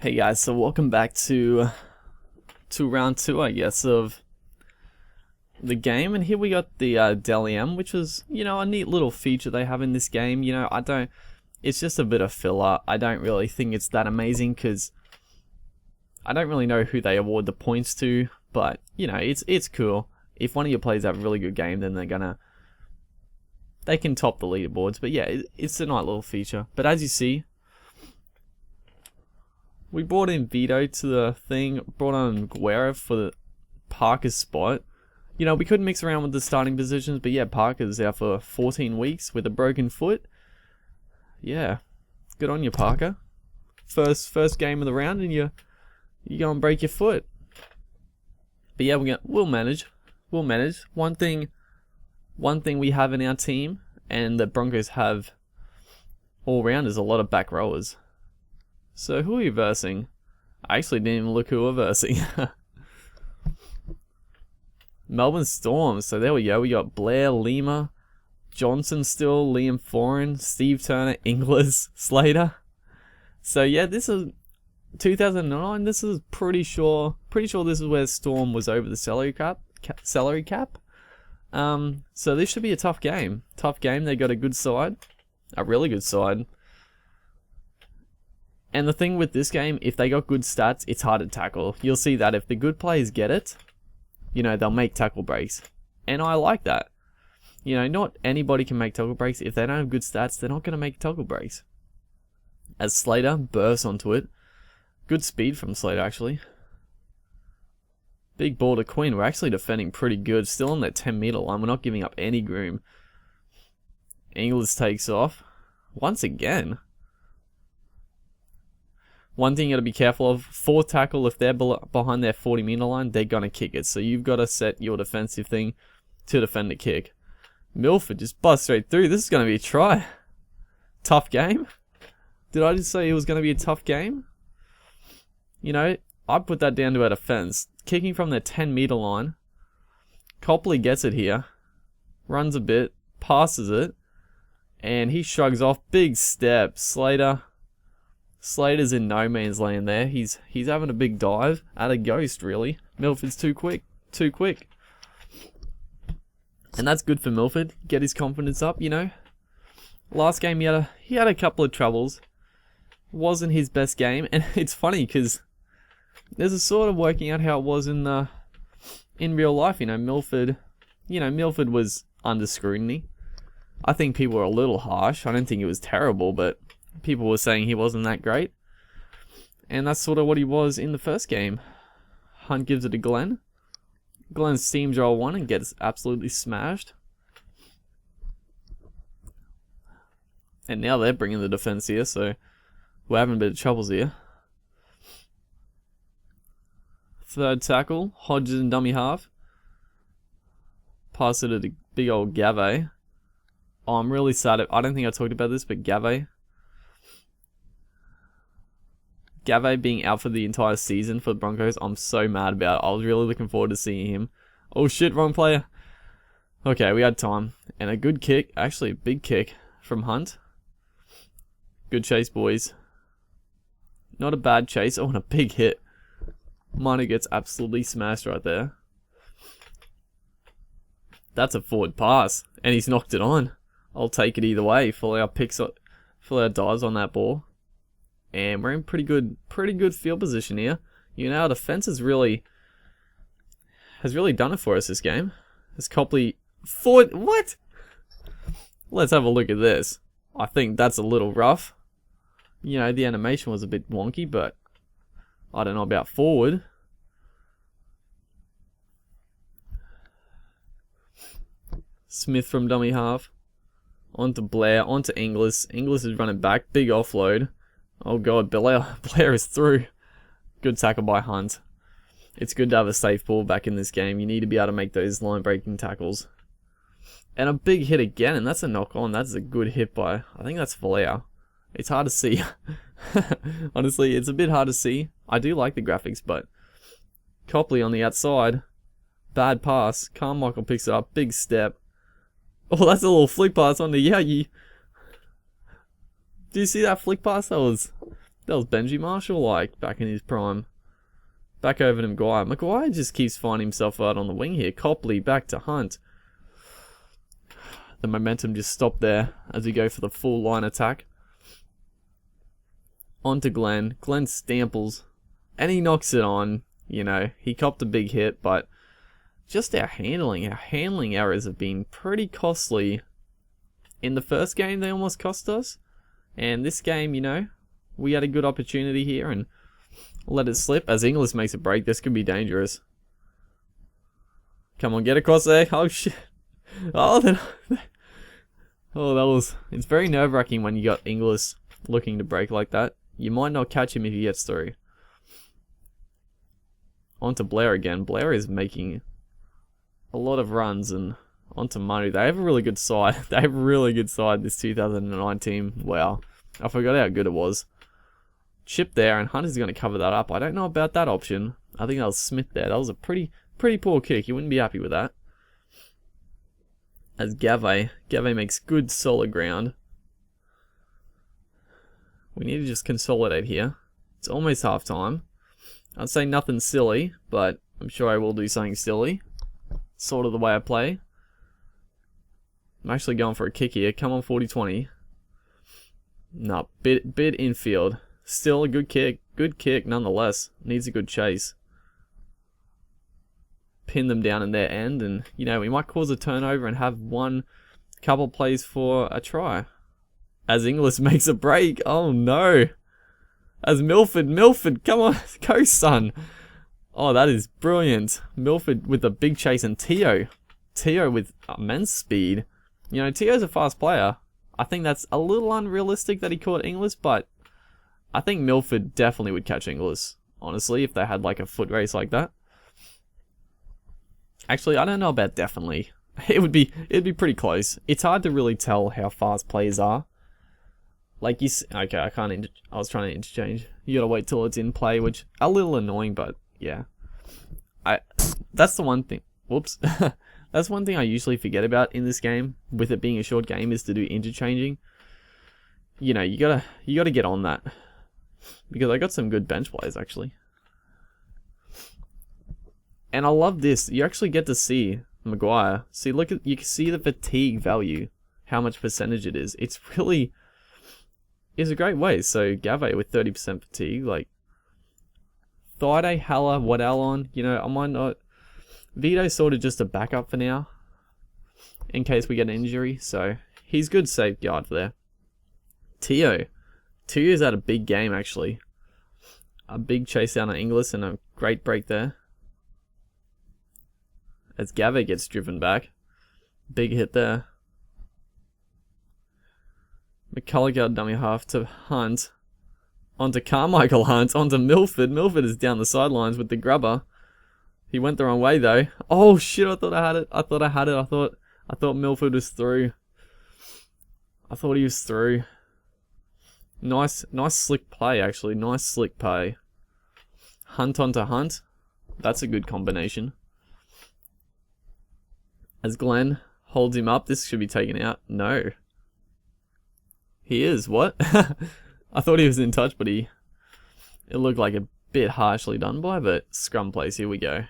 Hey guys, so welcome back to round two, I guess, of the game, and here we got the Deli M, which was, a neat little feature they have in this game. It's just a bit of filler. I don't really think it's that amazing because I don't really know who they award the points to, but it's cool. If one of your players have a really good game, then they can top the leaderboards. But yeah, it's a nice little feature. But as you see, we brought in Vito to the thing, brought on Guerra for the Parker's spot. We couldn't mix around with the starting positions, but yeah, Parker's out for 14 weeks with a broken foot. Yeah, good on you, Parker. First game of the round, and you go and break your foot. But yeah, we'll manage. We'll manage. One thing we have in our team, and the Broncos have all round, is a lot of back rowers. So who are you versing? I actually didn't even look who we're versing. Melbourne Storm. So there we go. We got Blair, Lima, Johnson still, Liam Foran, Steve Turner, Inglis, Slater. So yeah, this is 2009. This is pretty sure this is where Storm was over the salary cap. So this should be a tough game. They got a good side, a really good side. And the thing with this game, if they got good stats, it's hard to tackle. You'll see that if the good players get it, they'll make tackle breaks. And I like that. Not anybody can make tackle breaks. If they don't have good stats, they're not going to make tackle breaks. As Slater bursts onto it. Good speed from Slater, actually. Big ball to Quinn. We're actually defending pretty good. Still on that 10-meter line. We're not giving up any groom. Inglis takes off. Once again. One thing you got to be careful of, fourth tackle, if they're behind their 40-meter line, they're going to kick it. So you've got to set your defensive thing to defend the kick. Milford just busts straight through. This is going to be a try. Tough game. Did I just say it was going to be a tough game? I put that down to our defense. Kicking from the 10-meter line. Copley gets it here. Runs a bit. Passes it. And he shrugs off. Big step. Slater's in no man's land there. He's having a big dive at a ghost, really. Milford's too quick. And that's good for Milford. Get his confidence up, Last game he had a couple of troubles. Wasn't his best game, and it's funny because there's a sort of working out how it was in real life. Milford was under scrutiny. I think people were a little harsh. I don't think it was terrible, but people were saying he wasn't that great. And that's sort of what he was in the first game. Hunt gives it to Glenn. Glenn steamroll one and gets absolutely smashed. And now they're bringing the defense here, so we're having a bit of troubles here. Third tackle, Hodges and dummy half. Pass it to the big old Gave. Oh, I'm really sad. I don't think I talked about this, but Gave being out for the entire season for the Broncos, I'm so mad about it. I was really looking forward to seeing him. Oh shit, wrong player. Okay, we had time. And a good kick, actually a big kick from Hunt. Good chase, boys. Not a bad chase. Oh, and a big hit. Minor gets absolutely smashed right there. That's a forward pass. And he's knocked it on. I'll take it either way. Full our dives on that ball. And we're in pretty good field position here. Our defense has really done it for us this game. This Copley forward. What? Let's have a look at this. I think that's a little rough. The animation was a bit wonky, but I don't know about forward. Smith from dummy half. Onto Blair. Onto Inglis. Inglis is running back. Big offload. Oh god, Blair is through. Good tackle by Hunt. It's good to have a safe ball back in this game. You need to be able to make those line-breaking tackles. And a big hit again, and that's a knock-on. That's a good hit by, I think that's Falau. It's hard to see. Honestly, it's a bit hard to see. I do like the graphics, but Copley on the outside. Bad pass. Carmichael picks it up. Big step. Oh, that's a little flick pass on the Yagi. Do you see that flick pass? That That was Benji Marshall like back in his prime. Back over to Maguire. Maguire just keeps finding himself out on the wing here. Copley back to Hunt. The momentum just stopped there as we go for the full line attack. On to Glenn. Glenn stamples. And he knocks it on. You know, he copped a big hit, but just our handling errors have been pretty costly. In the first game, they almost cost us. And this game, you know, we had a good opportunity here and let it slip. As Inglis makes a break, this could be dangerous. Come on, get across there. Oh, shit. Oh, then... Oh, that was... It's very nerve-wracking when you got Inglis looking to break like that. You might not catch him if he gets through. On to Blair again. Blair is making a lot of runs, and on to Manu. They have a really good side. They have a really good side, this 2009 team. Wow. I forgot how good it was. Chip there, and Hunter's going to cover that up. I don't know about that option. I think that was Smith there. That was a pretty poor kick. You wouldn't be happy with that. As Gave makes good solid ground. We need to just consolidate here. It's almost half time. I'd say nothing silly, but I'm sure I will do something silly. Sort of the way I play. I'm actually going for a kick here. Come on, 40-20. No, bit infield. Still a good kick. Good kick nonetheless. Needs a good chase. Pin them down in their end, and you know, we might cause a turnover and have one couple plays for a try. As Inglis makes a break. Oh no. As Milford, come on, go son. Oh, that is brilliant. Milford with a big chase, and Tio with immense speed. You know, Tio's a fast player. I think that's a little unrealistic that he caught Inglis, but I think Milford definitely would catch Inglis, honestly, if they had like a foot race like that. Actually, I don't know about definitely. It'd be pretty close. It's hard to really tell how fast players are. Like okay, I was trying to interchange. You gotta wait till it's in play, which a little annoying, but yeah. That's the one thing. Whoops. That's one thing I usually forget about in this game, with it being a short game, is to do interchanging. You know, you gotta get on that, because I got some good bench players actually. And I love this. You actually get to see Maguire. See, you can see the fatigue value, how much percentage it is. It's really is a great way. So Gave with 30% fatigue, like Thide, Haller, Waddell on. You know, I might not. Vito's sort of just a backup for now, in case we get an injury. So he's good safeguard for there. Tio's had a big game actually. A big chase down on Inglis and a great break there. As Gave gets driven back. Big hit there. McCullough dummy half to Hunt. Onto Carmichael Hunt. Onto Milford. Milford is down the sidelines with the grubber. He went the wrong way though. Oh shit, I thought I had it. I thought Milford was through. I thought he was through. Nice slick play actually. Nice slick play. Hunt onto Hunt. That's a good combination. As Glenn holds him up, this should be taken out. No. He is, what? I thought he was in touch, but it looked like a bit harshly done by, but scrum plays, here we go.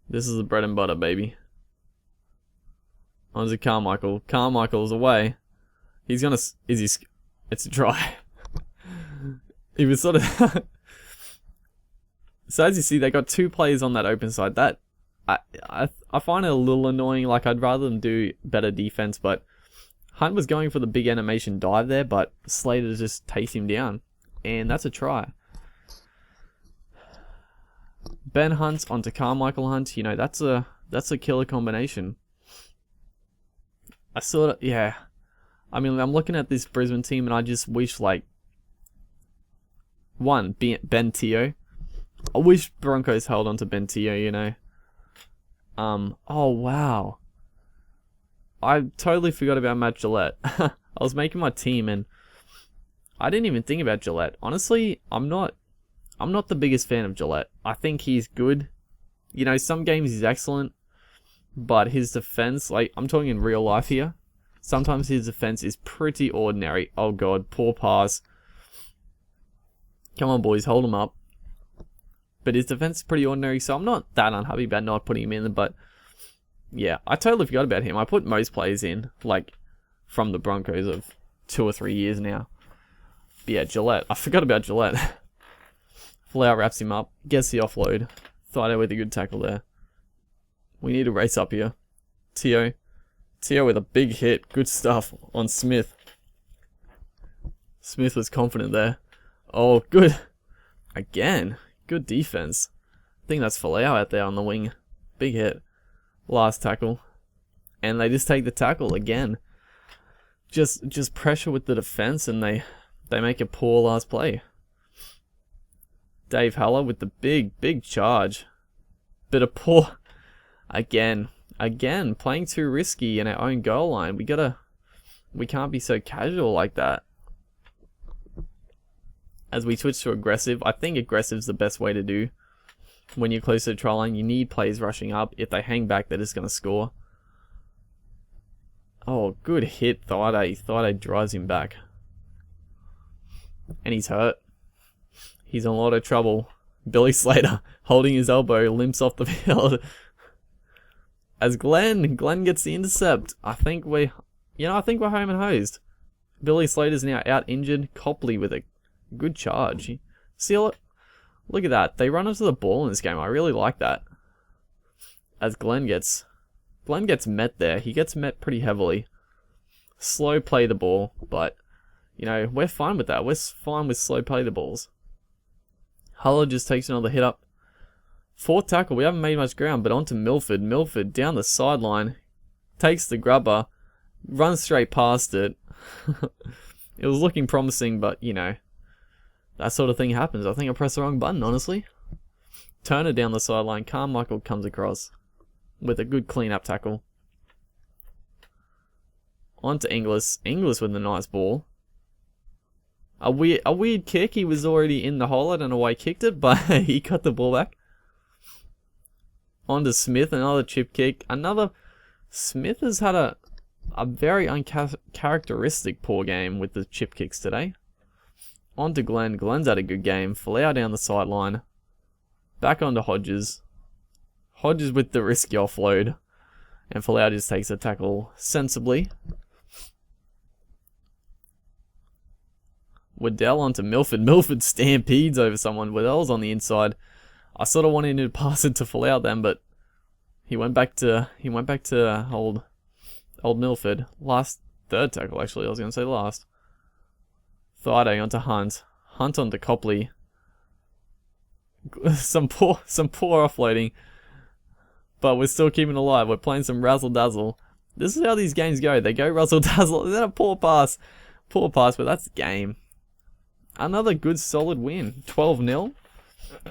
This is the bread and butter, baby. On to Carmichael. Carmichael's away. He's gonna, it's a try. He was sort of, so as you see, they got two players on that open side. That, I find it a little annoying. Like, I'd rather them do better defense, but Hunt was going for the big animation dive there, but Slater just takes him down, and that's a try. Ben Hunt onto Carmichael Hunt. You know, that's a killer combination. Yeah. I mean, I'm looking at this Brisbane team, and I just wish, like, one, Ben Teo. I wish Broncos held on to Ben Teo, you know. Oh, wow. I totally forgot about Matt Gillette. I was making my team, and I didn't even think about Gillette. Honestly, I'm not the biggest fan of Gillette. I think he's good. You know, some games he's excellent, but his defense, like, I'm talking in real life here, sometimes his defense is pretty ordinary. Oh god, poor pass. Come on, boys, hold him up. But his defense is pretty ordinary, so I'm not that unhappy about not putting him in. But yeah, I totally forgot about him. I put most players in, like, from the Broncos of 2 or 3 years now. But yeah, Gillette. I forgot about Gillette. Flower wraps him up, gets the offload. Thido with a good tackle there. We need to race up here. Tio with a big hit. Good stuff on Smith. Smith was confident there. Oh, good. Again. Good defense. I think that's Folau out there on the wing. Big hit. Last tackle. And they just take the tackle again. Just pressure with the defense, and they make a poor last play. Dave Haller with the big charge. Bit of poor... Again, playing too risky in our own goal line. We can't be so casual like that. As we switch to aggressive, I think aggressive's the best way to do. When you're close to the try line, you need players rushing up. If they hang back, they're just going to score. Oh, good hit, Thido. Thido drives him back. And he's hurt. He's in a lot of trouble. Billy Slater, holding his elbow, limps off the field. As Glenn gets the intercept. I think we're home and hosed. Billy Slater's now out injured. Copley with a good charge. See, look at that. They run into the ball in this game. I really like that. As Glenn gets met there. He gets met pretty heavily. Slow play the ball, but we're fine with that. We're fine with slow play the balls. Huller just takes another hit up. Fourth tackle. We haven't made much ground, but onto Milford. Milford down the sideline. Takes the grubber. Runs straight past it. It was looking promising, but that sort of thing happens. I think I pressed the wrong button, honestly. Turner down the sideline. Carmichael comes across with a good clean-up tackle. On to Inglis. Inglis with a nice ball. A weird kick. He was already in the hole. I don't know why he kicked it, but he got the ball back. On to Smith. Another chip kick. Smith has had a very uncharacteristic poor game with the chip kicks today. On to Glenn. Glenn's had a good game. Folau down the sideline. Back onto Hodges. Hodges with the risky offload. And Folau just takes a tackle sensibly. Waddell onto Milford. Milford stampedes over someone. Waddell's on the inside. I sort of wanted to pass it to Folau then, but he went back to old Milford. Third tackle, actually. I was going to say last. Thido onto Hunt. Hunt onto Copley. Some poor offloading. But we're still keeping it alive. We're playing some razzle-dazzle. This is how these games go. They go razzle-dazzle. And then a poor pass. Poor pass, but that's the game. Another good, solid win. 12-0.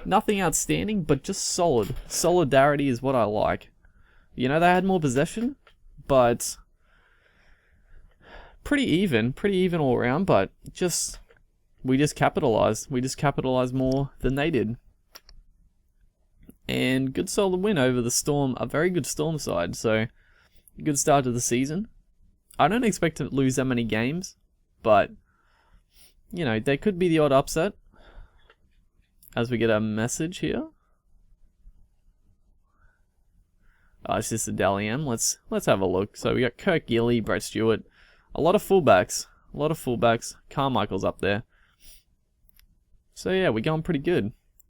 Nothing outstanding, but just solid. Solidarity is what I like. They had more possession, but pretty even all around, but we just capitalized. We just capitalized more than they did. And good solid win over the Storm, a very good Storm side, so good start to the season. I don't expect to lose that many games, but there could be the odd upset. As we get a message here. It's just a Dally M. Let's have a look. So we got Kirk Gilly, Brett Stewart. A lot of fullbacks. Carmichael's up there. So yeah, we're going pretty good.